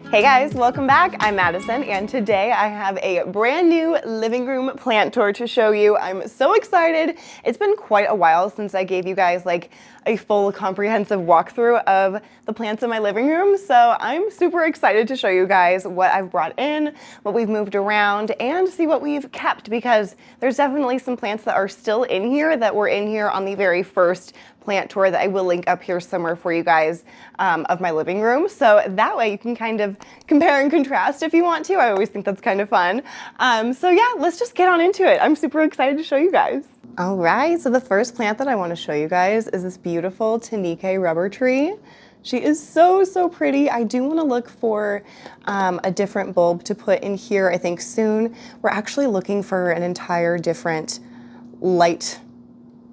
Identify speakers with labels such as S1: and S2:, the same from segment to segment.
S1: Hey guys, welcome back. I'm Madison, and today I have a brand new living room plant tour to show you. I'm so excited. It's been quite a while since I gave you guys like a full comprehensive walkthrough of the plants in my living room, so I'm super excited to show you guys what I've brought in, what we've moved around, and see what we've kept, because there's definitely some plants that are still in here that were in here on the very first plant tour that I will link up here somewhere for you guys of my living room. So that way you can kind of compare and contrast if you want to. I always think that's kind of fun. So yeah, let's just get on into it. I'm super excited to show you guys. All right, so the first plant that I want to show you guys is this beautiful Tanique rubber tree. She is so pretty. I do want to look for a different bulb to put in here, I think soon. We're actually looking for an entire different light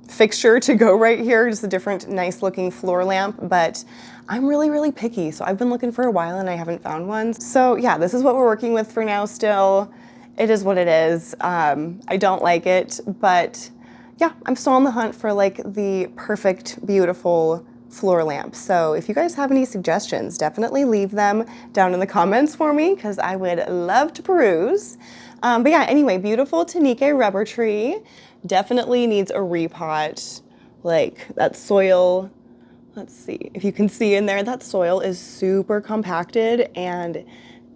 S1: fixture to go right here, just a different nice looking floor lamp, but I'm really picky, so I've been looking for a while and I haven't found one. So yeah, this is what we're working with for now still. It is what it is. I don't like it, but yeah, I'm still on the hunt for like the perfect, beautiful floor lamp. So if you guys have any suggestions, definitely leave them down in the comments for me, because I would love to peruse. But yeah, anyway, beautiful Tanique rubber tree. Definitely needs a repot. Like that soil, let's see if you can see in there, that soil is super compacted and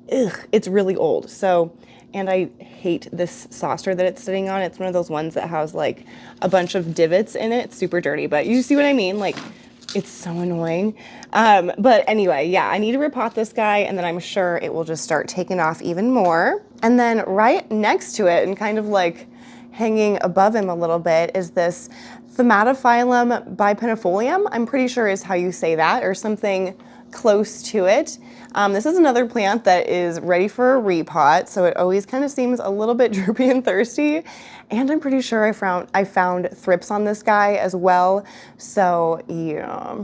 S1: it's really old. So, and I hate this saucer that it's sitting on. It's one of those ones that has like a bunch of divots in it. It's super dirty, but you see what I mean? Like, it's so annoying. But anyway, yeah, I need to repot this guy, and then I'm sure it will just start taking off even more. And then right next to it, and kind of like hanging above him a little bit, is this Thaumatophyllum bipennifolium. I'm pretty sure is how you say that, or something close to it. This is another plant that is ready for a repot, so it always kind of seems a little bit droopy and thirsty. And I'm pretty sure I found thrips on this guy as well. So yeah,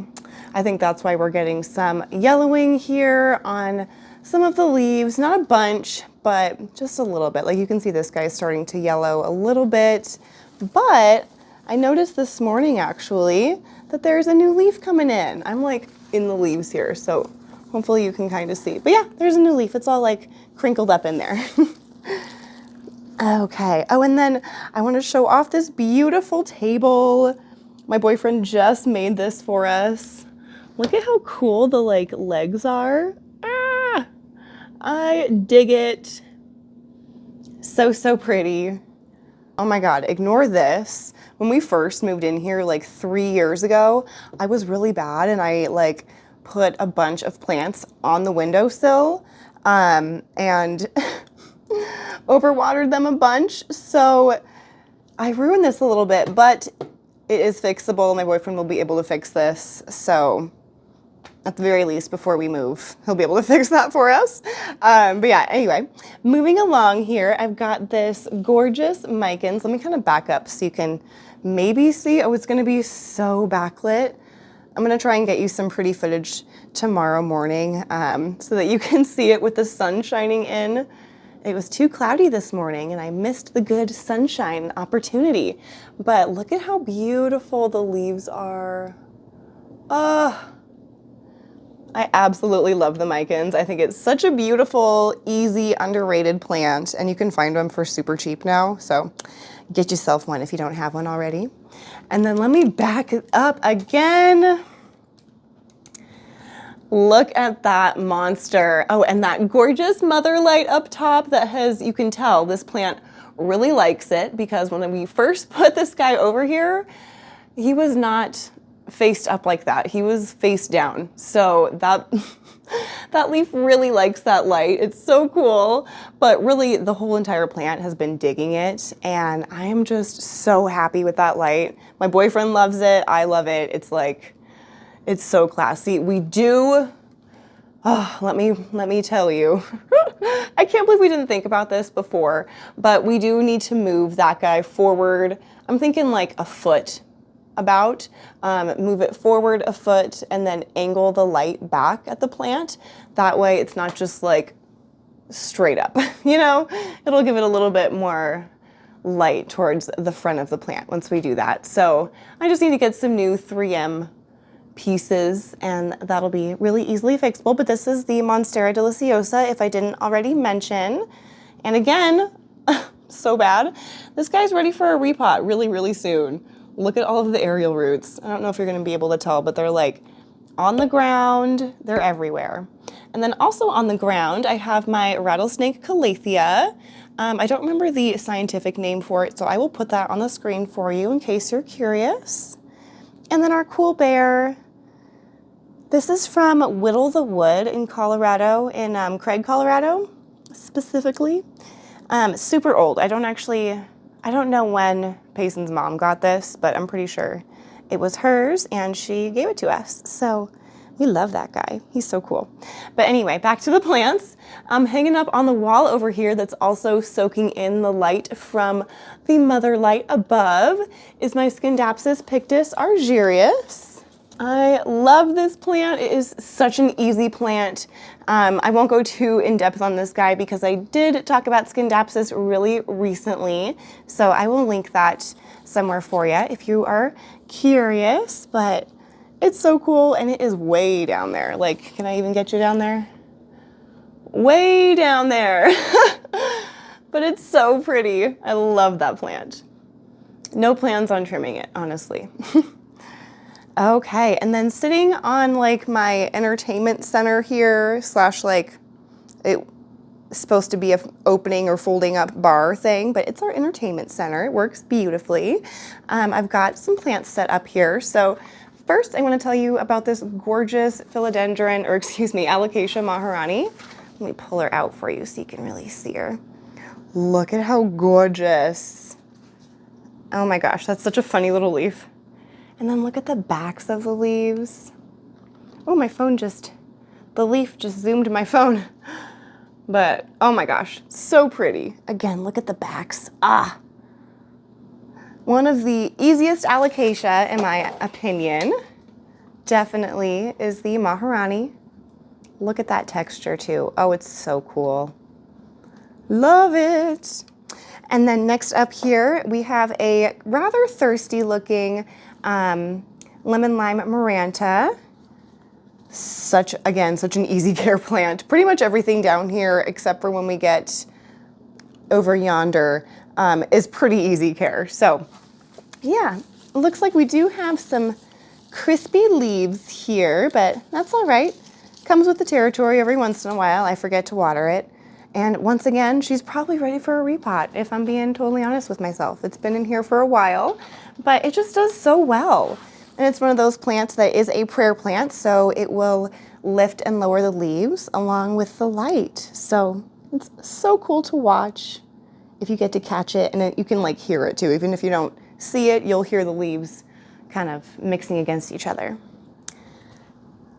S1: I think that's why we're getting some yellowing here on some of the leaves. Not a bunch, but just a little bit. Like you can see this guy's starting to yellow a little bit. But I noticed this morning actually that there's a new leaf coming in. I'm like in the leaves here, so hopefully you can kind of see. But yeah, there's a new leaf. It's all like crinkled up in there. Okay, oh, and then I want to show off this beautiful table. My boyfriend just made this for us. Look at how cool the like legs are. Ah, I dig it. So pretty. Oh my God, ignore this. When we first moved in here like 3 years ago, I was really bad and I like put a bunch of plants on the windowsill and overwatered them a bunch. So I ruined this a little bit, but it is fixable. My boyfriend will be able to fix this. So at the very least, before we move, he'll be able to fix that for us. But yeah, anyway, moving along here, I've got this gorgeous Miken. Let me kind of back up so you can maybe see. Oh, it's gonna be so backlit. I'm gonna try and get you some pretty footage tomorrow morning so that you can see it with the sun shining in. It was too cloudy this morning and I missed the good sunshine opportunity. But look at how beautiful the leaves are. Oh, I absolutely love the Mikens. I think it's such a beautiful, easy, underrated plant, and you can find them for super cheap now. So get yourself one if you don't have one already. And then let me back it up again. Look at that monster. Oh, and that gorgeous mother light up top that has, you can tell this plant really likes it, because when we first put this guy over here, he was not faced up like that. He was face down. So that leaf really likes that light. It's so cool. But really the whole entire plant has been digging it, and I am just so happy with that light. My boyfriend loves it. I love it. It's like, it's so classy. We do, oh, let me tell you, I can't believe we didn't think about this before, but we do need to move that guy forward. I'm thinking like a foot about, move it forward a foot and then angle the light back at the plant. That way it's not just like straight up, you know, it'll give it a little bit more light towards the front of the plant once we do that. So I just need to get some new 3M pieces, and that'll be really easily fixable. But this is the Monstera deliciosa, if I didn't already mention. And again, so bad. This guy's ready for a repot really, really soon. Look at all of the aerial roots. I don't know if you're gonna be able to tell, but they're like on the ground, they're everywhere. And then also on the ground, I have my rattlesnake calathea. I don't remember the scientific name for it, so I will put that on the screen for you in case you're curious. And then our cool bear. This is from Whittle the Wood in Colorado, in Craig, Colorado, specifically. Super old. I don't know when Payson's mom got this, but I'm pretty sure it was hers and she gave it to us. So we love that guy. He's so cool. But anyway, back to the plants. Hanging up on the wall over here that's also soaking in the light from the mother light above is my Scindapsus pictus argyrius. I love this plant. It is such an easy plant. I won't go too in depth on this guy because I did talk about Scindapsus really recently. So I will link that somewhere for you if you are curious, but it's so cool, and it is way down there. Like, can I even get you down there? Way down there. But it's so pretty. I love that plant. No plans on trimming it, honestly. Okay, and then sitting on like my entertainment center here, slash like it's supposed to be a opening or folding up bar thing, but it's our entertainment center. It works beautifully. I've got some plants set up here. So first I want to tell you about this gorgeous philodendron, or excuse me, Alocasia maharani. Let me pull her out for you so you can really see her. Look at how gorgeous. Oh my gosh, that's such a funny little leaf. And then look at the backs of the leaves. Oh, the leaf just zoomed my phone. But, oh my gosh, so pretty. Again, look at the backs. Ah. One of the easiest alocasia, in my opinion, definitely is the Maharani. Look at that texture too. Oh, it's so cool. Love it. And then next up here, we have a rather thirsty looking lemon lime maranta. Such an easy care plant. Pretty much everything down here, except for when we get over yonder, is pretty easy care. So yeah, it looks like we do have some crispy leaves here, but that's all right. Comes with the territory. Every once in a while, I forget to water it. And once again, she's probably ready for a repot, if I'm being totally honest with myself. It's been in here for a while, but it just does so well. And it's one of those plants that is a prayer plant, so it will lift and lower the leaves along with the light. So it's so cool to watch if you get to catch it, and you can like hear it too. Even if you don't see it, you'll hear the leaves kind of mixing against each other.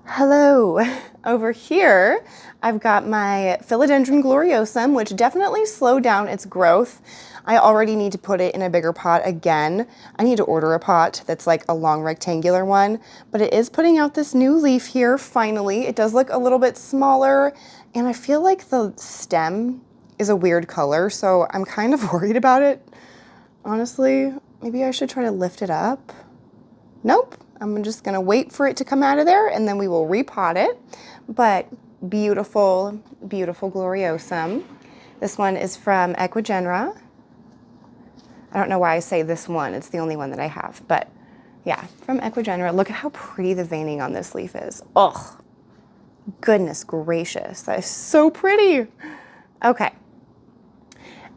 S1: Hello. Over here, I've got my Philodendron gloriosum, which definitely slowed down its growth. I already need to put it in a bigger pot again. I need to order a pot that's like a long rectangular one, but it is putting out this new leaf here, finally. It does look a little bit smaller, and I feel like the stem is a weird color, so I'm kind of worried about it. Honestly, maybe I should try to lift it up. Nope. I'm just gonna wait for it to come out of there and then we will repot it. But beautiful, beautiful gloriosum. This one is from Equigenera. I don't know why I say this one, it's the only one that I have, but yeah, from Equigenera. Look at how pretty the veining on this leaf is. Oh, goodness gracious, that is so pretty. Okay,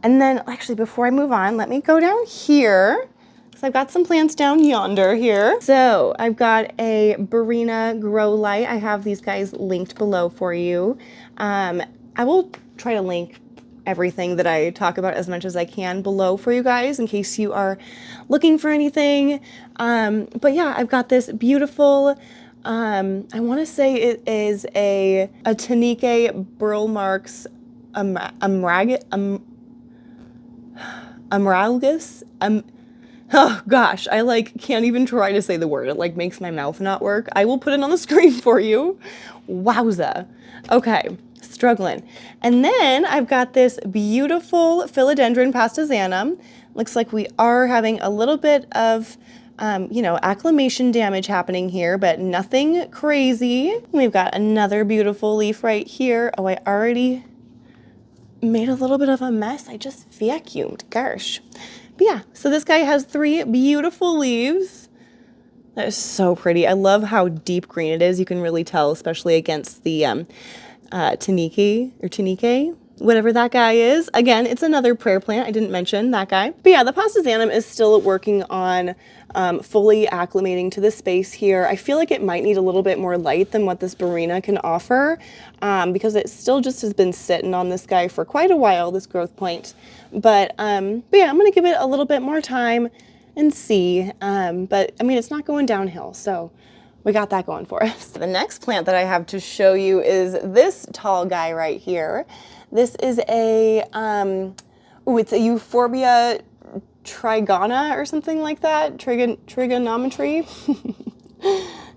S1: and then actually before I move on, let me go down here. So I've got some plants down yonder here. So I've got a Barrina grow light. I have these guys linked below for you. I will try to link everything that I talk about as much as I can below for you guys in case you are looking for anything. But yeah, I've got this beautiful, I want to say it is a Tanike Burlmarks Amralgus. Oh gosh, I like can't even try to say the word. It like makes my mouth not work. I will put it on the screen for you. Wowza. Okay, struggling. And then I've got this beautiful Philodendron pastazanum. Looks like we are having a little bit of you know, acclimation damage happening here, but nothing crazy. We've got another beautiful leaf right here. Oh, I already made a little bit of a mess. I just vacuumed, gosh. But yeah, so this guy has 3 beautiful leaves. That is so pretty. I love how deep green it is. You can really tell, especially against the Tanike, whatever that guy is. Again, it's another prayer plant. I didn't mention that guy. But yeah, the Pastazanum is still working on fully acclimating to the space here. I feel like it might need a little bit more light than what this Barrina can offer because it still just has been sitting on this guy for quite a while, this growth point. But yeah, I'm gonna give it a little bit more time and see. But I mean, it's not going downhill, so we got that going for us. The next plant that I have to show you is this tall guy right here. This is a, it's a Euphorbia trigona or something like that. Trigonometry.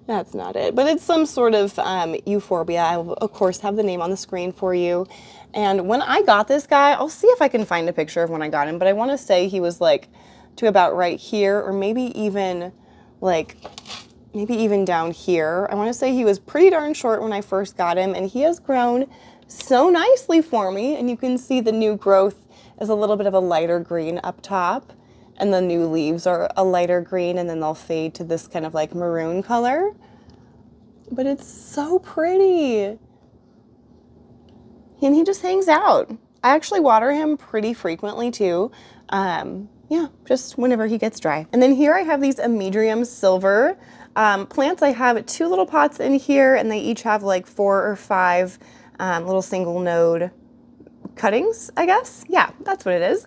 S1: That's not it, but it's some sort of Euphorbia. I will, of course, have the name on the screen for you. And when I got this guy, I'll see if I can find a picture of when I got him, but I want to say he was like to about right here, or maybe even like down here. I want to say he was pretty darn short when I first got him, and he has grown so nicely for me. And you can see the new growth is a little bit of a lighter green up top, and the new leaves are a lighter green, and then they'll fade to this kind of like maroon color. But it's so pretty. And he just hangs out. I actually water him pretty frequently too. Yeah, just whenever he gets dry. And then here I have these Amedrium silver plants. I have 2 little pots in here, and they each have like 4 or 5 little single node cuttings, I guess. Yeah, that's what it is.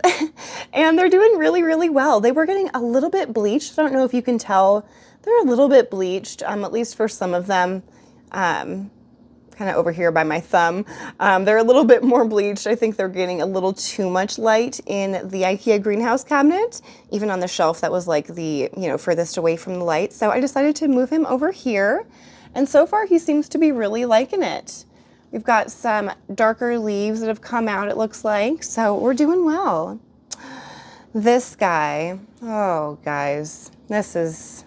S1: And they're doing really, really well. They were getting a little bit bleached. I don't know if you can tell. They're a little bit bleached, at least for some of them. Kind of over here by my thumb. They're a little bit more bleached. I think they're getting a little too much light in the Ikea greenhouse cabinet, even on the shelf that was like the, you know, furthest away from the light. So I decided to move him over here. And so far he seems to be really liking it. We've got some darker leaves that have come out, it looks like. So we're doing well. This guy, oh guys, this is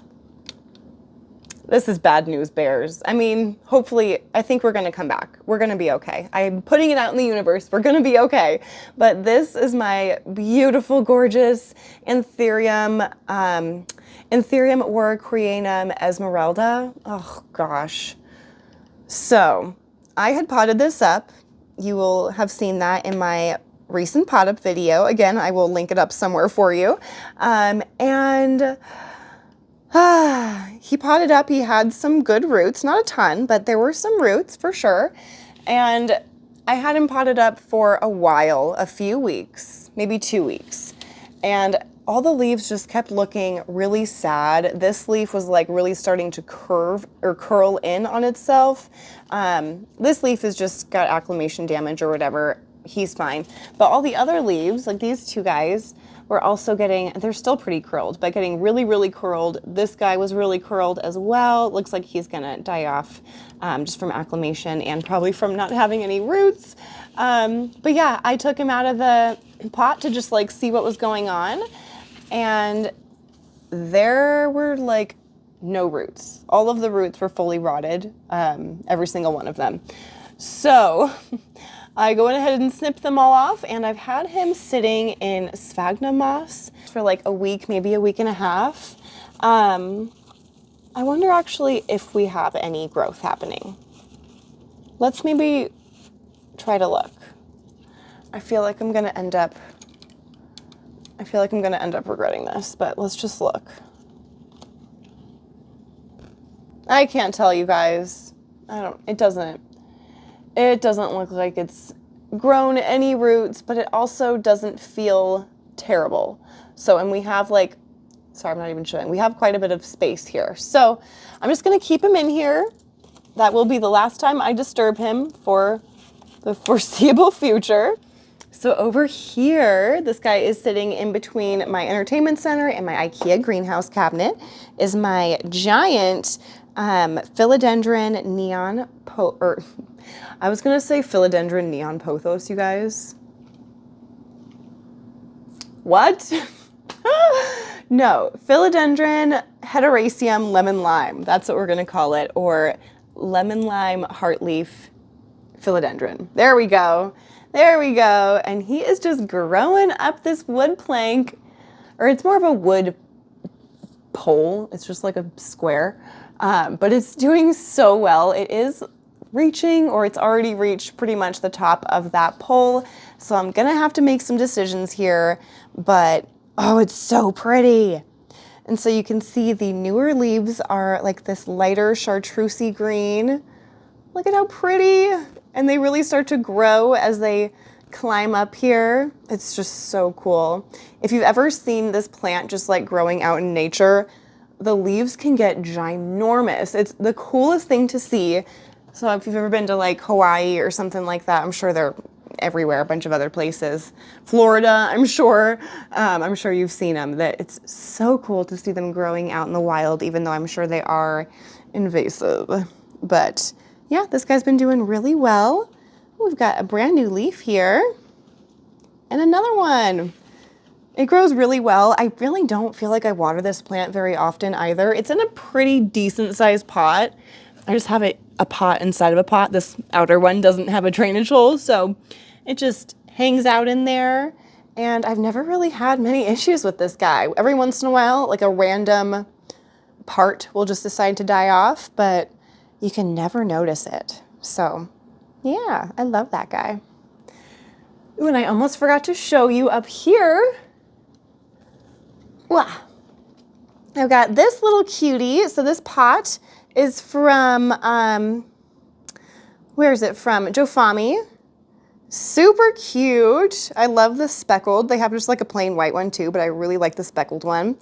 S1: bad news bears. I mean, hopefully, I think we're gonna come back. We're gonna be okay. I'm putting it out in the universe. We're gonna be okay. But this is my beautiful, gorgeous Anthurium, Anthurium Orchid Esmeralda. Oh gosh. So I had potted this up. You will have seen that in my recent pot up video. Again, I will link it up somewhere for you. He potted up, he had some good roots, not a ton, but there were some roots for sure. And I had him potted up for a while, a few weeks, maybe 2 weeks. And all the leaves just kept looking really sad. This leaf was like really starting to curve or curl in on itself. This leaf has just got acclimation damage or whatever. He's fine. But all the other leaves, like these 2 guys, we're also getting, they're still pretty curled, but getting really, really curled. This guy was really curled as well. It looks like he's gonna die off just from acclimation and probably from not having any roots. But yeah, I took him out of the pot to just like see what was going on. And there were like no roots. All of the roots were fully rotted, every single one of them. So I go ahead and snip them all off, and I've had him sitting in sphagnum moss for like a week, maybe a week and a half. I wonder actually if we have any growth happening. Let's maybe try to look. I feel like I'm gonna end up regretting this, but let's just look. I can't tell you guys. It doesn't look like it's grown any roots, but it also doesn't feel terrible. So, and we have like, sorry, I'm not even showing. We have quite a bit of space here. So I'm just gonna keep him in here. That will be the last time I disturb him for the foreseeable future. So over here, this guy is sitting in between my entertainment center and my Ikea greenhouse cabinet, is my giant philodendron neon I was gonna say philodendron neon pothos, you guys. What? No, philodendron Hederaceum lemon lime. That's what we're gonna call it, or lemon lime heartleaf philodendron. There we go. There we go. And he is just growing up this wood plank, or it's more of a wood pole. It's just like a square, but it's doing so well. It is reaching, or it's already reached pretty much the top of that pole. So I'm gonna have to make some decisions here, but oh, it's so pretty. And so you can see the newer leaves are like this lighter chartreusey green. Look at how pretty. And they really start to grow as they climb up here. It's just so cool. If you've ever seen this plant just like growing out in nature, the leaves can get ginormous. It's the coolest thing to see. So if you've ever been to like Hawaii or something like that, I'm sure they're everywhere, a bunch of other places. Florida, I'm sure you've seen them. That it's so cool to see them growing out in the wild, even though I'm sure they are invasive. But yeah, this guy's been doing really well. We've got a brand new leaf here and another one. It grows really well. I really don't feel like I water this plant very often either. It's in a pretty decent sized pot. I just have a pot inside of a pot. This outer one doesn't have a drainage hole, so it just hangs out in there. And I've never really had many issues with this guy. Every once in a while, like a random part will just decide to die off, but you can never notice it. So yeah, I love that guy. Ooh, and I almost forgot to show you up here. Wow. I've got this little cutie. So this pot is from, where is it from? Jofamy. Super cute. I love the speckled. They have just like a plain white one too, but I really like the speckled one.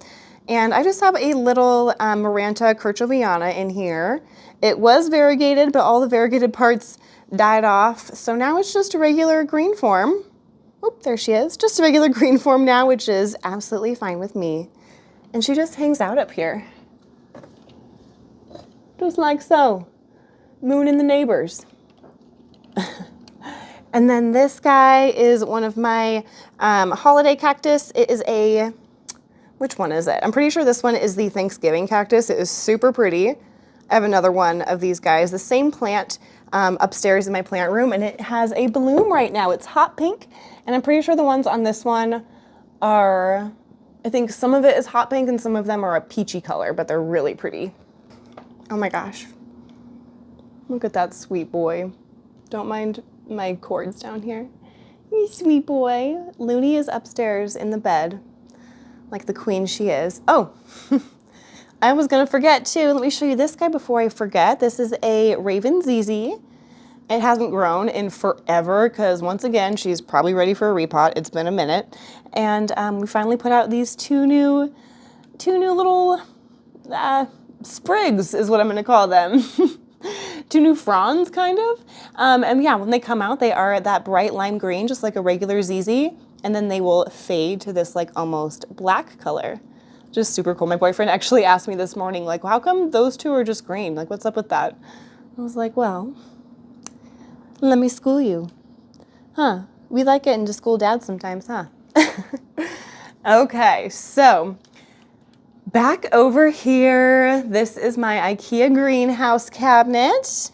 S1: And I just have a little Maranta kirchoviana in here. It was variegated, but all the variegated parts died off. So now it's just a regular green form. Oop, there she is. Just a regular green form now, which is absolutely fine with me. And she just hangs out up here. Just like so. Mooning the neighbors. And then this guy is one of my holiday cactus. It is a, which one is it? I'm pretty sure this one is the Thanksgiving cactus. It is super pretty. I have another one of these guys, the same plant upstairs in my plant room, and it has a bloom right now. It's hot pink, and I'm pretty sure the ones on this one are, I think some of it is hot pink and some of them are a peachy color, but they're really pretty. Oh my gosh. Look at that sweet boy. Don't mind my cords down here. You sweet boy. Looney is upstairs in the bed, like the queen she is. Oh, I was gonna forget too. Let me show you this guy before I forget. This is a Raven ZZ. It hasn't grown in forever because once again, she's probably ready for a repot. It's been a minute. And we finally put out these two new little sprigs is what I'm gonna call them. Two new fronds, kind of. And yeah, when they come out, they are that bright lime green, just like a regular ZZ, and then they will fade to this like almost black color. Just super cool. My boyfriend actually asked me this morning, like, well, how come those two are just green? Like, what's up with that? I was like, well, let me school you. Huh, we like getting to school dad sometimes, huh? Okay, so back over here, this is my Ikea greenhouse cabinet.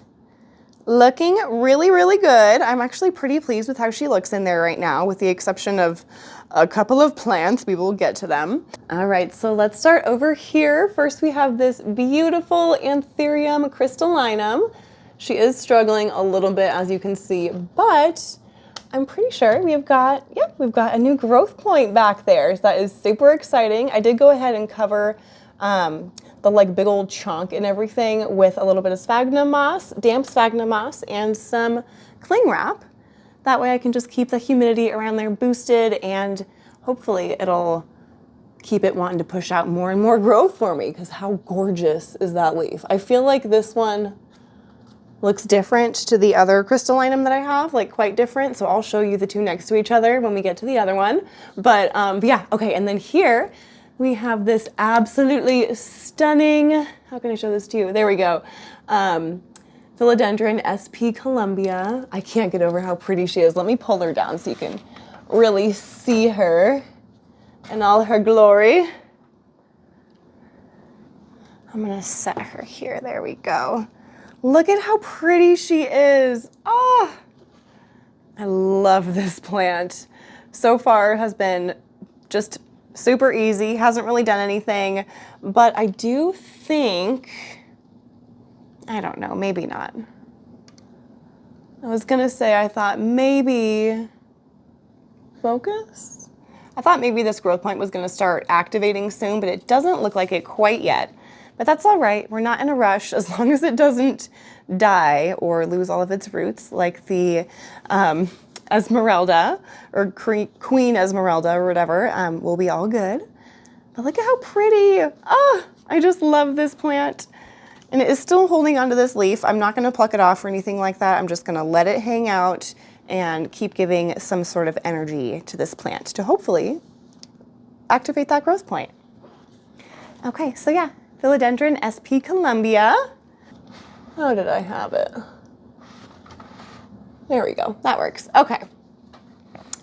S1: Looking really, really good. I'm actually pretty pleased with how she looks in there right now, with the exception of a couple of plants. We will get to them. All right, so let's start over here. First, we have this beautiful Anthurium crystallinum. She is struggling a little bit, as you can see, but I'm pretty sure we've got a new growth point back there. So that is super exciting. I did go ahead and cover the like big old chunk and everything with a little bit of sphagnum moss, damp sphagnum moss, and some cling wrap. That way I can just keep the humidity around there boosted, and hopefully it'll keep it wanting to push out more and more growth for me, because how gorgeous is that leaf? I feel like this one looks different to the other crystallinum that I have, like quite different. So I'll show you the two next to each other when we get to the other one. But yeah, okay, and then here we have this absolutely stunning, how can I show this to you? There we go. Philodendron SP Columbia. I can't get over how pretty she is. Let me pull her down so you can really see her in all her glory. I'm gonna set her here. There we go. Look at how pretty she is. Oh, I love this plant. So far has been just super easy, hasn't really done anything, but I do think, I don't know, maybe not. I was gonna say, I thought maybe, focus? I thought maybe this growth point was gonna start activating soon, but it doesn't look like it quite yet. But that's all right, we're not in a rush, as long as it doesn't die or lose all of its roots like the Esmeralda, or Queen Esmeralda or whatever, we'll be all good. But look at how pretty. Oh, I just love this plant. And it is still holding onto this leaf. I'm not gonna pluck it off or anything like that. I'm just gonna let it hang out and keep giving some sort of energy to this plant to hopefully activate that growth point. Okay, so yeah, Philodendron SP Columbia. How did I have it? There we go, that works. Okay.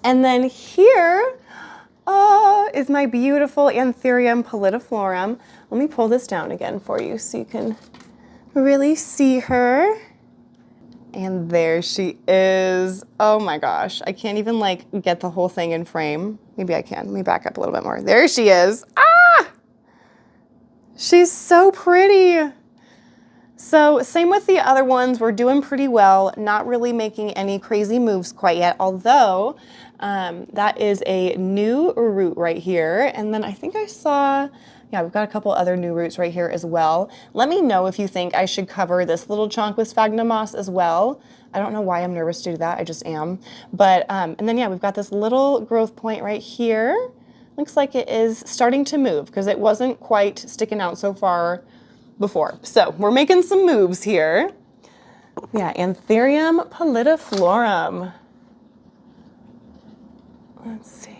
S1: And then here is my beautiful Anthurium pallidiflorum. Let me pull this down again for you so you can really see her. And there she is. Oh my gosh, I can't even like get the whole thing in frame. Maybe I can, let me back up a little bit more. There she is. Ah! She's so pretty. So same with the other ones, we're doing pretty well, not really making any crazy moves quite yet, although that is a new root right here. And then I think I saw, yeah, we've got a couple other new roots right here as well. Let me know if you think I should cover this little chunk with sphagnum moss as well. I don't know why I'm nervous to do that, I just am. But, and then yeah, we've got this little growth point right here. Looks like it is starting to move because it wasn't quite sticking out so far before. So we're making some moves here. Yeah, Anthurium pallidiflorum. Let's see.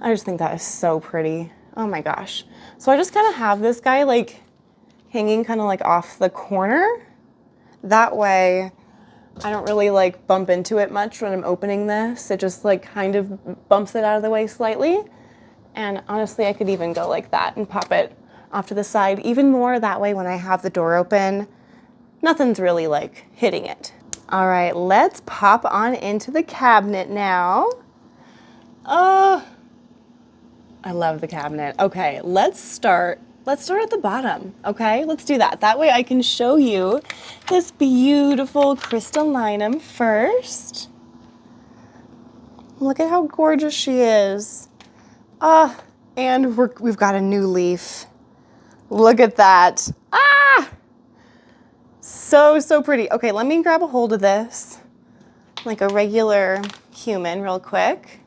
S1: I just think that is so pretty. Oh my gosh. So I just kind of have this guy like hanging kind of like off the corner. That way I don't really like bump into it much when I'm opening this. It just like kind of bumps it out of the way slightly. And honestly, I could even go like that and pop it off to the side even more. That way when I have the door open, nothing's really like hitting it. All right, let's pop on into the cabinet now. Oh, I love the cabinet. Okay, let's start at the bottom, okay? Let's do that. That way I can show you this beautiful crystallinum first. Look at how gorgeous she is. And we've got a new leaf. Look at that. Ah! So, so pretty. Okay, let me grab a hold of this like a regular human real quick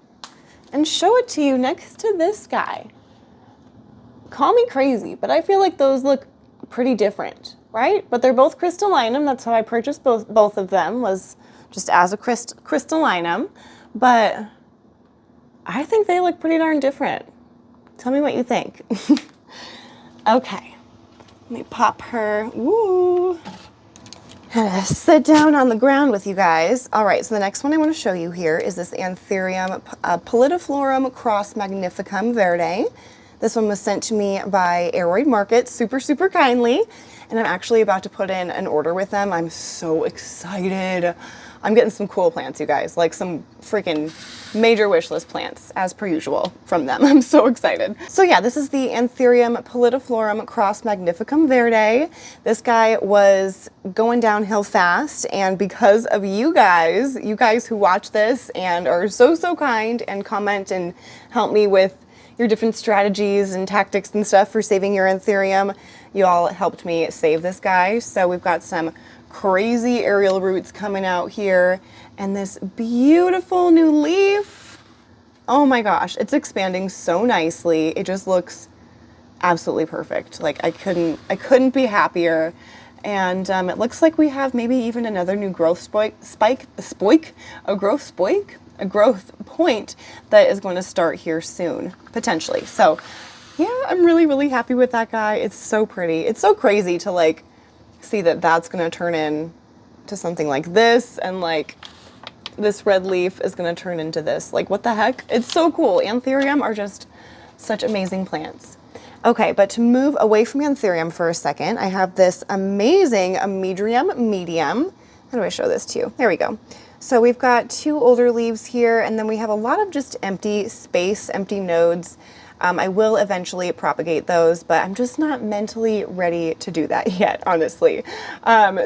S1: and show it to you next to this guy. Call me crazy, but I feel like those look pretty different, right? But they're both crystallinum. That's how I purchased both of them, was just as a crystallinum. But I think they look pretty darn different. Tell me what you think. Okay, let me pop her. Woo! Sit down on the ground with you guys. All right, so the next one I want to show you here is this Anthurium pallidiflorum cross magnificum verde. This one was sent to me by Aroid Market super, super kindly, and I'm actually about to put in an order with them. I'm so excited. I'm getting some cool plants, you guys, like some freaking major wish list plants, as per usual, from them. I'm so excited. So yeah, this is the Anthurium pallidiflorum cross magnificum verde. This guy was going downhill fast, and because of you guys who watch this and are so, so kind and comment and help me with your different strategies and tactics and stuff for saving your Anthurium, you all helped me save this guy. So we've got some crazy aerial roots coming out here and this beautiful new leaf. Oh my gosh, it's expanding so nicely. It just looks absolutely perfect. Like I couldn't be happier. And it looks like we have maybe even another new growth a growth point that is going to start here soon, potentially. So yeah, I'm really, really happy with that guy. It's so pretty. It's so crazy to like see that that's going to turn into something like this, and like this red leaf is going to turn into this. Like, what the heck? It's so cool. Anthurium are just such amazing plants. Okay, but to move away from Anthurium for a second, I have this amazing Amedrium medium. How do I show this to you? There we go. So we've got 2 older leaves here, and then we have a lot of just empty space, empty nodes. I will eventually propagate those, but I'm just not mentally ready to do that yet, honestly.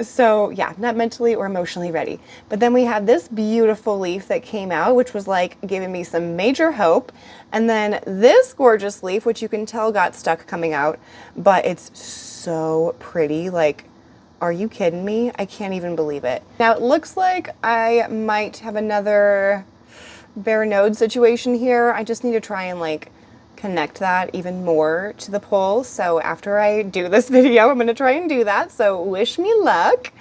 S1: So yeah, not mentally or emotionally ready. But then we have this beautiful leaf that came out, which was like giving me some major hope. And then this gorgeous leaf, which you can tell got stuck coming out, but it's so pretty. Like, are you kidding me? I can't even believe it. Now it looks like I might have another bare node situation here. I just need to try and like connect that even more to the pole. So after I do this video, I'm gonna try and do that. So wish me luck.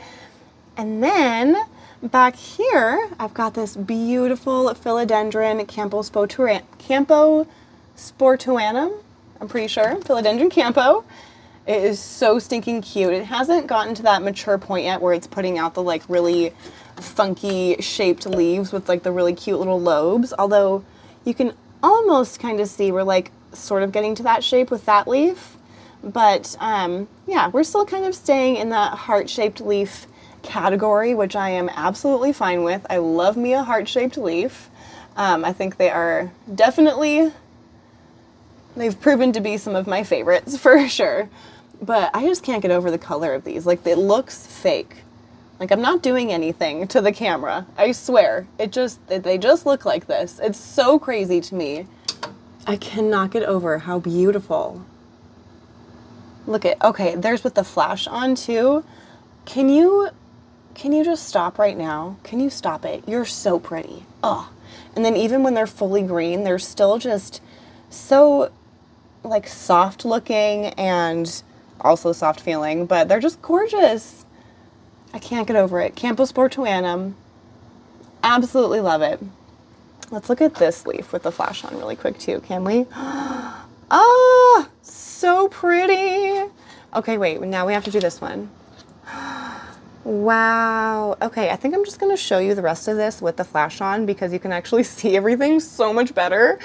S1: And then back here, I've got this beautiful philodendron Camposportuanum. I'm pretty sure, philodendron campo. It is so stinking cute. It hasn't gotten to that mature point yet where it's putting out the like really funky shaped leaves with like the really cute little lobes. Although you can almost kind of see we're like sort of getting to that shape with that leaf. But yeah, we're still kind of staying in that heart-shaped leaf category, which I am absolutely fine with. I love me a heart-shaped leaf. I think they are definitely, they've proven to be some of my favorites for sure. But I just can't get over the color of these. Like, it looks fake. Like, I'm not doing anything to the camera. I swear. They just look like this. It's so crazy to me. I cannot get over how beautiful. Look at, okay, there's with the flash on too. Can you just stop right now? Can you stop it? You're so pretty. Oh. And then even when they're fully green, they're still just so like soft looking and also soft feeling, but they're just gorgeous. I can't get over it. Camposportuanum. Absolutely love it. Let's look at this leaf with the flash on really quick too, can we? Oh, so pretty. Okay, wait, now we have to do this one. Wow. Okay, I think I'm just gonna show you the rest of this with the flash on because you can actually see everything so much better.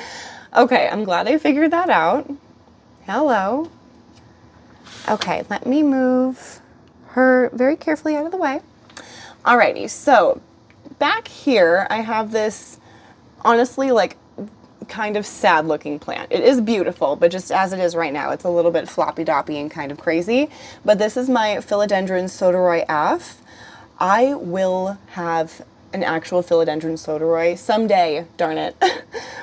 S1: Okay, I'm glad I figured that out. Hello. Okay, let me move her very carefully out of the way. Alrighty, so back here I have this honestly like kind of sad looking plant. It is beautiful, but just as it is right now, it's a little bit floppy doppy and kind of crazy. But this is my philodendron soderoy F. I will have an actual philodendron soderoy someday, darn it.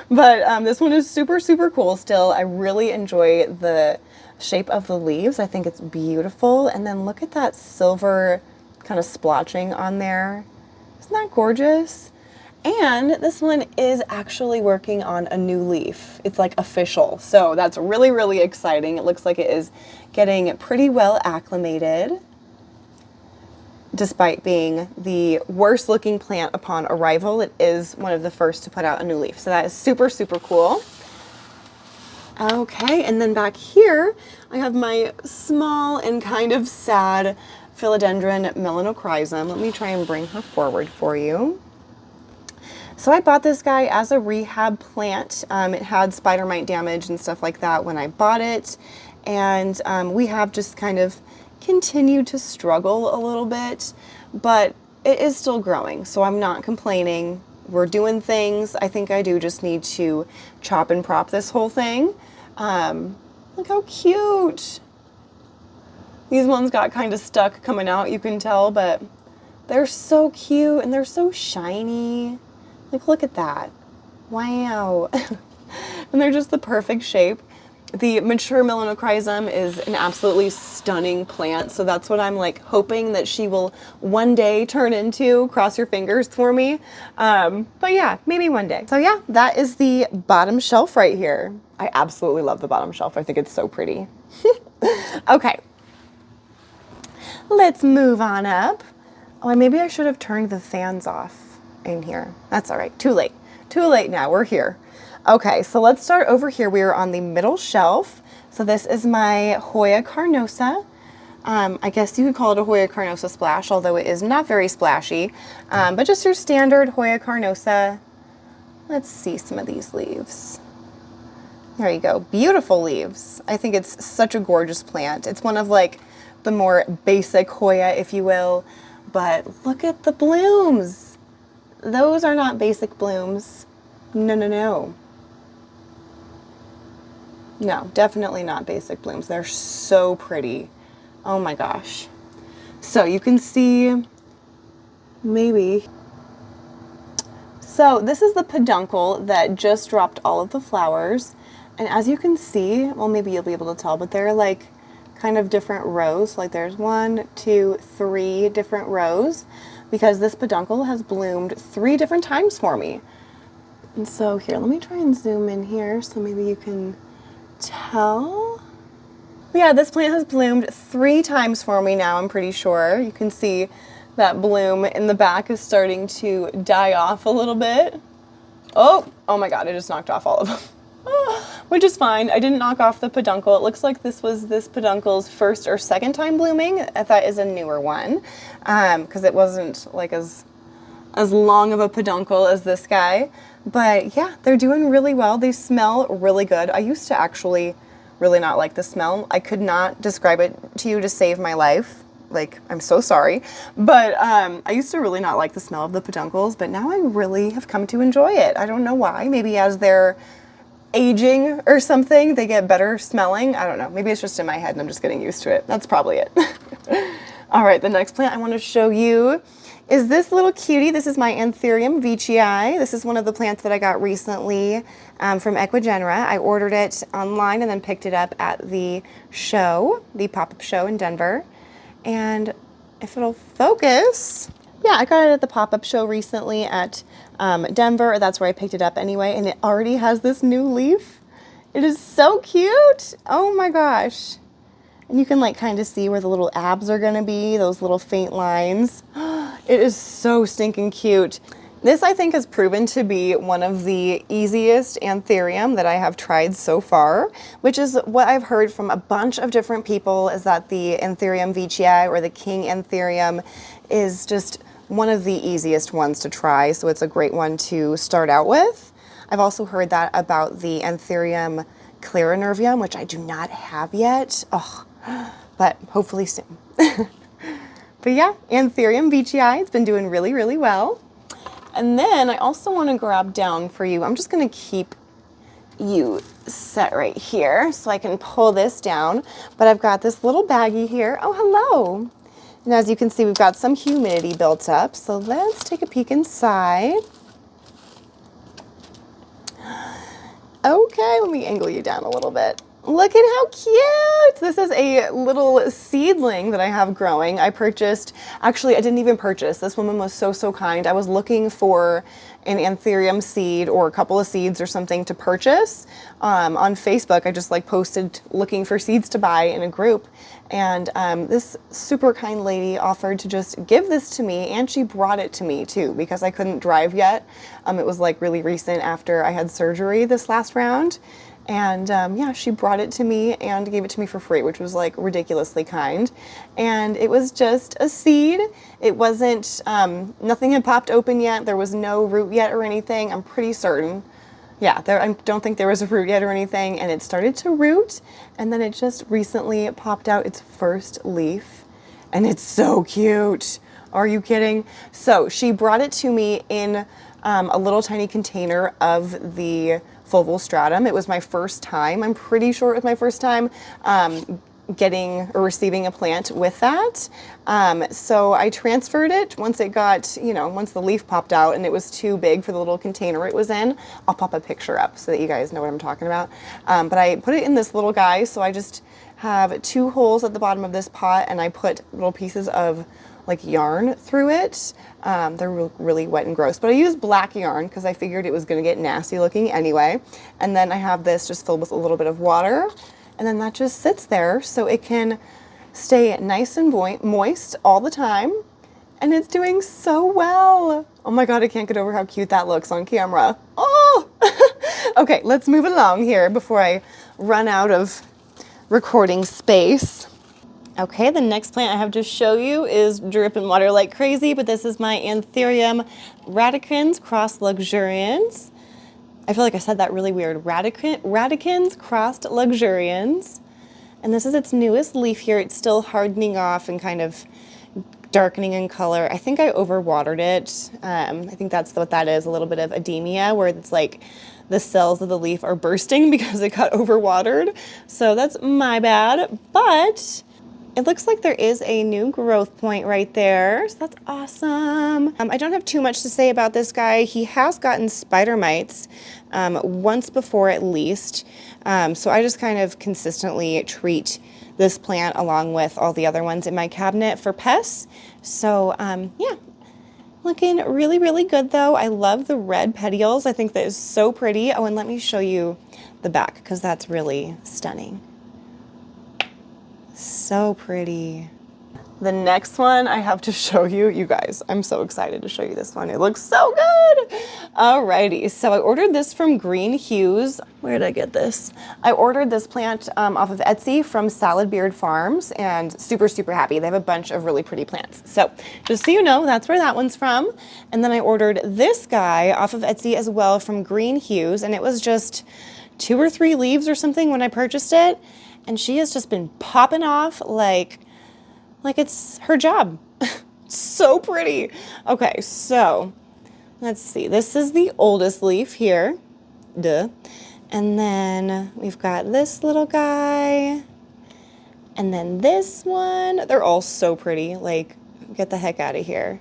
S1: But this one is super, super cool still. I really enjoy the shape of the leaves. I think it's beautiful. And then look at that silver kind of splotching on there. Isn't that gorgeous? And this one is actually working on a new leaf. It's like official. So that's really, really exciting. It looks like it is getting pretty well acclimated, despite being the worst looking plant upon arrival. It is one of the first to put out a new leaf. So that is super, super cool. Okay, and then back here, I have my small and kind of sad philodendron melanochrysum. Let me try and bring her forward for you. So I bought this guy as a rehab plant. It had spider mite damage and stuff like that when I bought it. And we have just kind of continued to struggle a little bit, but it is still growing. So I'm not complaining. We're doing things. I think I do just need to chop and prop this whole thing. Look how cute. These ones got kind of stuck coming out, you can tell, but they're so cute and they're so shiny. Like, look at that. Wow. And they're just the perfect shape. The mature melanochrysum is an absolutely stunning plant, so that's what I'm like hoping that she will one day turn into. Cross your fingers for me. But yeah, maybe one day. So yeah, that is the bottom shelf right here. I absolutely love the bottom shelf. I think it's so pretty. Okay. Let's move on up. Oh, and maybe I should have turned the fans off in here. That's all right. Too late. Too late now. We're here. Okay, so let's start over here. We are on the middle shelf. So this is my Hoya carnosa. I guess you could call it a Hoya carnosa splash, although it is not very splashy. But just your standard Hoya carnosa. Let's see some of these leaves. There you go. Beautiful leaves. I think it's such a gorgeous plant. It's one of like the more basic Hoya, if you will, but look at the blooms. Those are not basic blooms. No, no, no. No, definitely not basic blooms. They're so pretty. Oh my gosh. So you can see maybe. So this is the peduncle that just dropped all of the flowers. And as you can see, well, maybe you'll be able to tell, but they're like kind of different rows. Like there's 1, 2, 3 different rows because this peduncle has bloomed 3 different times for me. And so here, let me try and zoom in here so maybe you can tell. Yeah, this plant has bloomed 3 times for me now, I'm pretty sure. You can see that bloom in the back is starting to die off a little bit. Oh my God, I just knocked off all of them. Which is fine. I didn't knock off the peduncle. It looks like this was this peduncle's first or second time blooming. That is a newer one because it wasn't like as long of a peduncle as this guy. But yeah, they're doing really well. They smell really good. I used to actually really not like the smell. I could not describe it to you to save my life. Like, I'm so sorry. But I used to really not like the smell of the peduncles, but now I really have come to enjoy it. I don't know why. Maybe as they're aging or something, they get better smelling. I don't know. Maybe it's just in my head and I'm just getting used to it. That's probably it. All right, the next plant I want to show you is this little cutie. This is my Anthurium veitchii. This is one of the plants that I got recently from Equigenera. I ordered it online and then picked it up at the show, the pop-up show in Denver. And if it'll focus, yeah, I got it at the pop-up show recently at Denver. That's where I picked it up anyway, and it already has this new leaf. It is so cute. Oh my gosh. And you can like kind of see where the little abs are gonna be, those little faint lines. It is so stinking cute. This I think has proven to be one of the easiest Anthurium that I have tried so far, which is what I've heard from a bunch of different people, is that the Anthurium veitchii or the King Anthurium is just one of the easiest ones to try, so it's a great one to start out with. I've also heard that about the Anthurium clarinervium, which I do not have yet. Oh, but hopefully soon. But yeah, Anthurium veitchii, it's been doing really, really well. And then I also want to grab down for you. I'm just going to keep you set right here so I can pull this down. But I've got this little baggie here. Oh, hello. And as you can see, we've got some humidity built up. So let's take a peek inside. Okay, let me angle you down a little bit. Look at how cute! This is a little seedling that I have growing. I purchased, actually I didn't even purchase. This woman was so kind. I was looking for an Anthurium seed or a couple of seeds or something to purchase. On Facebook, I just like posted looking for seeds to buy in a group. And this super kind lady offered to just give this to me, and she brought it to me too because I couldn't drive yet. It was like really recent after I had surgery this last round. And yeah, she brought it to me and gave it to me for free, which was like ridiculously kind. And it was just a seed. It wasn't, nothing had popped open yet. There was no root yet or anything. I'm pretty certain. Yeah, I don't think there was a root yet or anything. And it started to root. And then it just recently popped out its first leaf. And it's so cute. Are you kidding? So she brought it to me in a little tiny container of the Fluval Stratum. It was my first time, I'm pretty sure it was my first time getting or receiving a plant with that. So I transferred it once it got, once the leaf popped out and it was too big for the little container it was in. I'll pop a picture up so that you guys know what I'm talking about. But I put it in this little guy, so I just have 2 holes at the bottom of this pot and I put little pieces of like yarn through it. They're really wet and gross, but I used black yarn because I figured it was going to get nasty looking anyway. And then I have this just filled with a little bit of water, and then that just sits there so it can stay nice and moist all the time. And it's doing so well. Oh my God, I can't get over how cute that looks on camera. Oh, okay, let's move along here before I run out of recording space. Okay, the next plant I have to show you is dripping water like crazy, but this is my Anthurium radicans cross luxurians. I feel like I said that really weird. Radicans crossed luxurians. And this is its newest leaf here. It's still hardening off and kind of darkening in color. I think I overwatered it. I think that's what that is, a little bit of edemia, where it's like the cells of the leaf are bursting because it got overwatered. So that's my bad, but it looks like there is a new growth point right there. So that's awesome. I don't have too much to say about this guy. He has gotten spider mites once before at least. So I just kind of consistently treat this plant along with all the other ones in my cabinet for pests. So yeah, looking really, really good though. I love the red petioles. I think that is so pretty. Oh, and let me show you the back because that's really stunning. So pretty. The next one I have to show you, you guys, I'm so excited to show you this one. It looks so good. Alrighty, so I ordered this from Green Hues. Where did I get this? I ordered this plant off of Etsy from Salad Beard Farms and super, super happy. They have a bunch of really pretty plants. So just so you know, that's where that one's from. And then I ordered this guy off of Etsy as well from Green Hues, and it was just 2 or 3 leaves or something when I purchased it. And she has just been popping off like it's her job. So pretty. Okay, so let's see. This is the oldest leaf here. Duh. And then we've got this little guy. And then this one. They're all so pretty. Like, get the heck out of here.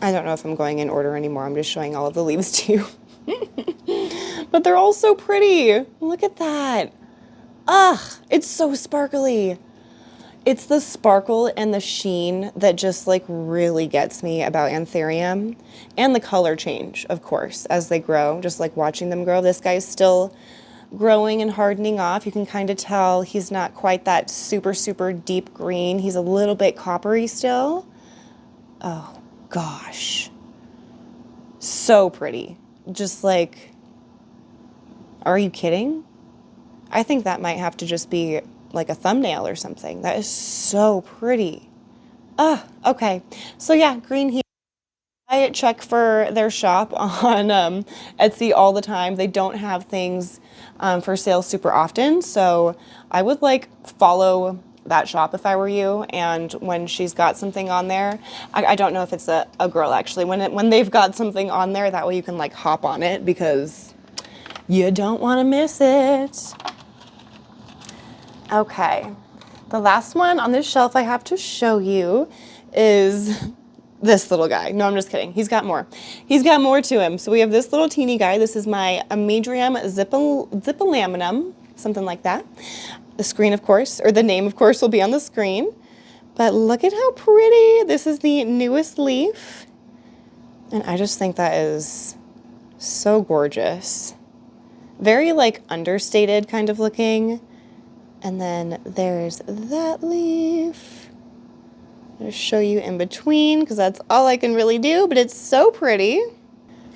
S1: I don't know if I'm going in order anymore. I'm just showing all of the leaves to you. But they're all so pretty. Look at that. Ugh, it's so sparkly. It's the sparkle and the sheen that just like really gets me about Anthurium, and the color change, of course, as they grow, just like watching them grow. This guy's still growing and hardening off. You can kind of tell he's not quite that super, super deep green. He's a little bit coppery still. Oh gosh. So pretty. Just like, are you kidding? I think that might have to just be like a thumbnail or something. That is so pretty. Okay. So yeah, Green Hues. I check for their shop on Etsy all the time. They don't have things for sale super often, so I would like follow that shop if I were you. And when she's got something on there, I don't know if it's a girl actually. When they've got something on there, that way you can like hop on it because you don't want to miss it. Okay, the last one on this shelf I have to show you is this little guy. No, I'm just kidding. He's got more. He's got more to him. So we have this little teeny guy. This is my Amedrium zipolaminum, something like that. The screen, of course, or the name, of course, will be on the screen. But look at how pretty. This is the newest leaf. And I just think that is so gorgeous. Very like understated kind of looking. And then there's that leaf. I'll show you in between because that's all I can really do, but it's so pretty.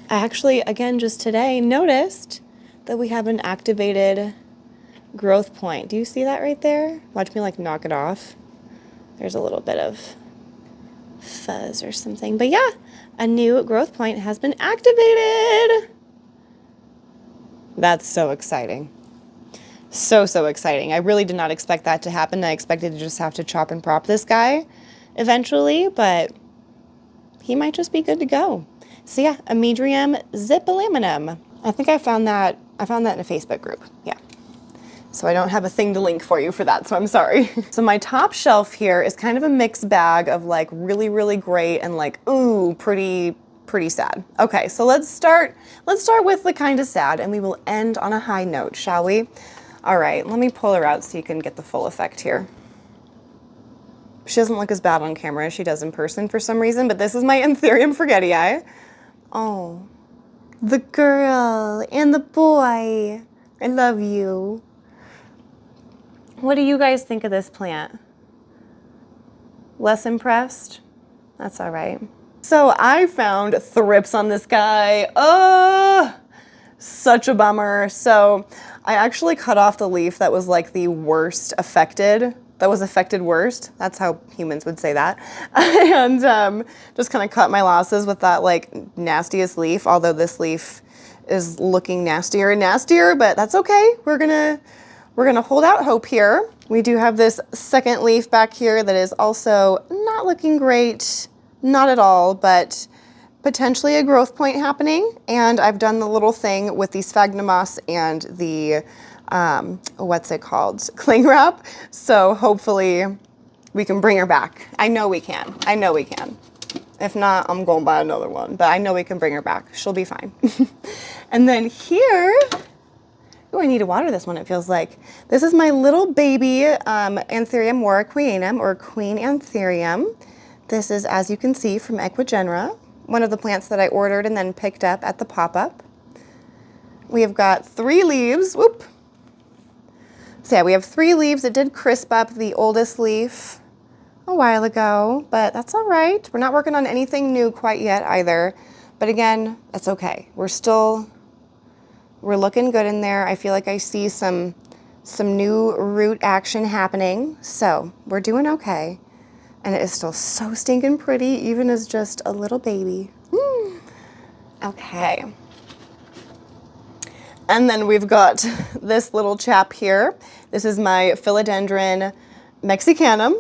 S1: I actually, again, just today noticed that we have an activated growth point. Do you see that right there? Watch me like knock it off. There's a little bit of fuzz or something. But yeah, a new growth point has been activated. That's so exciting. So, so exciting. I really did not expect that to happen. I expected to just have to chop and prop this guy eventually, but he might just be good to go. So yeah, Amedrium zipolaminum. I think I found that in a Facebook group. Yeah. So I don't have a thing to link for you for that, so I'm sorry. So my top shelf here is kind of a mixed bag of like really, really great and like, ooh, pretty sad. Okay, so let's start with the kind of sad, and we will end on a high note, shall we? All right, let me pull her out so you can get the full effect here. She doesn't look as bad on camera as she does in person for some reason, but this is my Anthurium forgetii. Oh, the girl and the boy. I love you. What do you guys think of this plant? Less impressed? That's all right. So I found thrips on this guy. Such a bummer. So I actually cut off the leaf that was like the worst affected, that was affected worst. That's how humans would say that. And just kind of cut my losses with that like nastiest leaf, although this leaf is looking nastier and nastier, but that's okay. We're gonna hold out hope here. We do have this second leaf back here that is also not looking great, not at all, but potentially a growth point happening. And I've done the little thing with the sphagnum moss and the, what's it called? Cling wrap. So hopefully we can bring her back. I know we can. I know we can. If not, I'm going to buy another one, but I know we can bring her back. She'll be fine. And then here, oh, I need to water this one, it feels like. This is my little baby Anthurium warriquaanum, or Queen Anthurium. This is, as you can see, from Equigenera, one of the plants that I ordered and then picked up at the pop-up. We have got 3 leaves. Whoop. So yeah, we have 3 leaves. It did crisp up the oldest leaf a while ago, but that's all right. We're not working on anything new quite yet either. But again, that's okay. We're looking good in there. I feel like I see some new root action happening. So we're doing okay. And it is still so stinking pretty, even as just a little baby. Okay. And then we've got this little chap here. This is my philodendron mexicanum.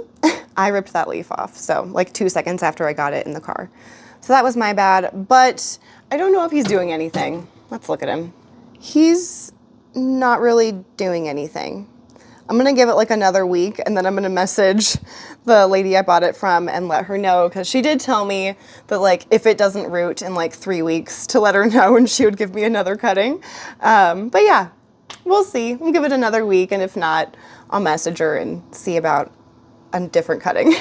S1: I ripped that leaf off, so like 2 seconds after I got it in the car. So that was my bad, but I don't know if he's doing anything. Let's look at him. He's not really doing anything. I'm gonna give it like another week, and then I'm gonna message the lady I bought it from and let her know, because she did tell me that like if it doesn't root in like 3 weeks to let her know, and she would give me another cutting. But yeah, we'll see. We'll give it another week, and if not, I'll message her and see about a different cutting.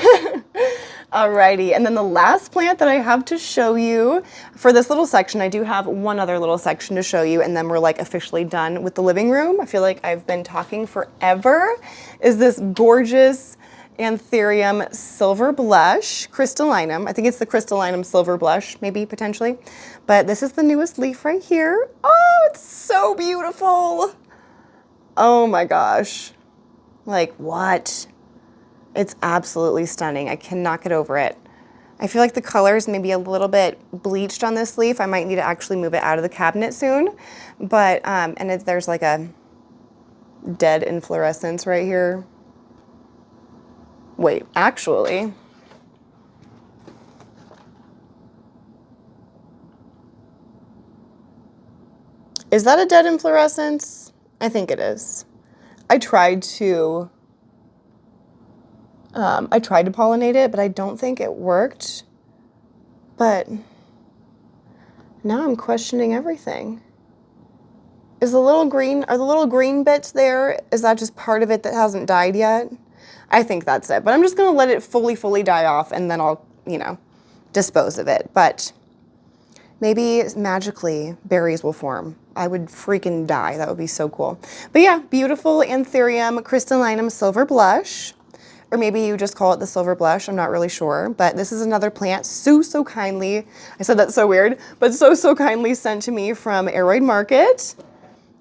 S1: Alrighty, and then the last plant that I have to show you for this little section, I do have one other little section to show you, and then we're like officially done with the living room. I feel like I've been talking forever. Is this gorgeous Anthurium silver blush, crystallinum. I think it's the crystallinum silver blush, maybe potentially, but this is the newest leaf right here. Oh, it's so beautiful. Oh my gosh. Like what? It's absolutely stunning. I cannot get over it. I feel like the color is maybe a little bit bleached on this leaf. I might need to actually move it out of the cabinet soon. But, there's like a dead inflorescence right here. Wait, actually. Is that a dead inflorescence? I think it is. I tried to pollinate it, but I don't think it worked. But now I'm questioning everything. Are the little green bits there? Is that just part of it that hasn't died yet? I think that's it, but I'm just gonna let it fully die off, and then I'll, dispose of it. But maybe magically berries will form. I would freaking die. That would be so cool. But yeah, beautiful Anthurium crystallinum silver blush. Or maybe you just call it the silver blush, I'm not really sure. But this is another plant so kindly, I said that so weird, but so kindly sent to me from Aroid Market.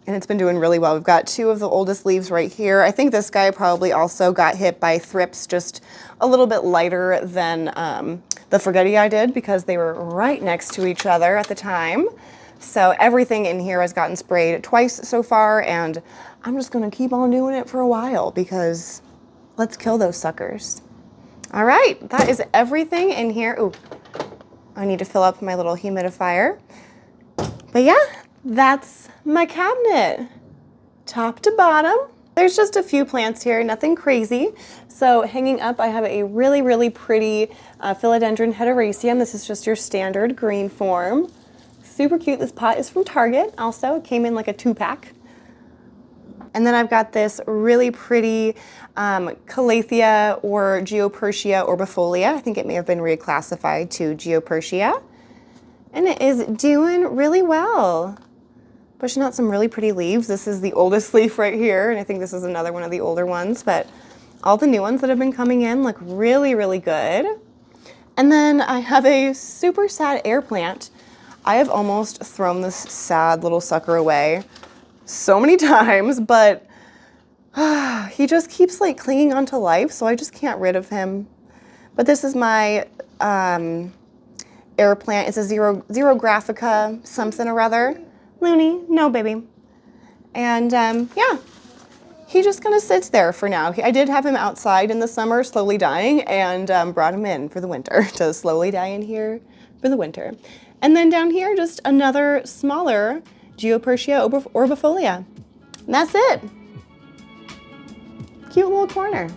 S1: And it's been doing really well. We've got 2 of the oldest leaves right here. I think this guy probably also got hit by thrips, just a little bit lighter than the Forgetti I did, because they were right next to each other at the time. So everything in here has gotten sprayed twice so far, and I'm just gonna keep on doing it for a while, because let's kill those suckers. All right, that is everything in here. Ooh, I need to fill up my little humidifier. But yeah, that's my cabinet, top to bottom. There's just a few plants here, nothing crazy. So hanging up, I have a really pretty philodendron heteroraceum. This is just your standard green form. Super cute. This pot is from Target also. It came in like a 2-pack. And then I've got this really pretty Calathea or Geopersia orbifolia. I think it may have been reclassified to Geopersia. And it is doing really well. Pushing out some really pretty leaves. This is the oldest leaf right here, and I think this is another one of the older ones, but all the new ones that have been coming in look really good. And then I have a super sad air plant. I have almost thrown this sad little sucker away so many times, but he just keeps like clinging onto life, so I just can't rid of him. But this is my air plant. It's a Xerographica something or other. Looney, no baby. And yeah, he just kind of sits there for now. I did have him outside in the summer, slowly dying, and brought him in for the winter to slowly die in here for the winter. And then down here, just another smaller Geopertia orbifolia. And that's it. Cute little corner.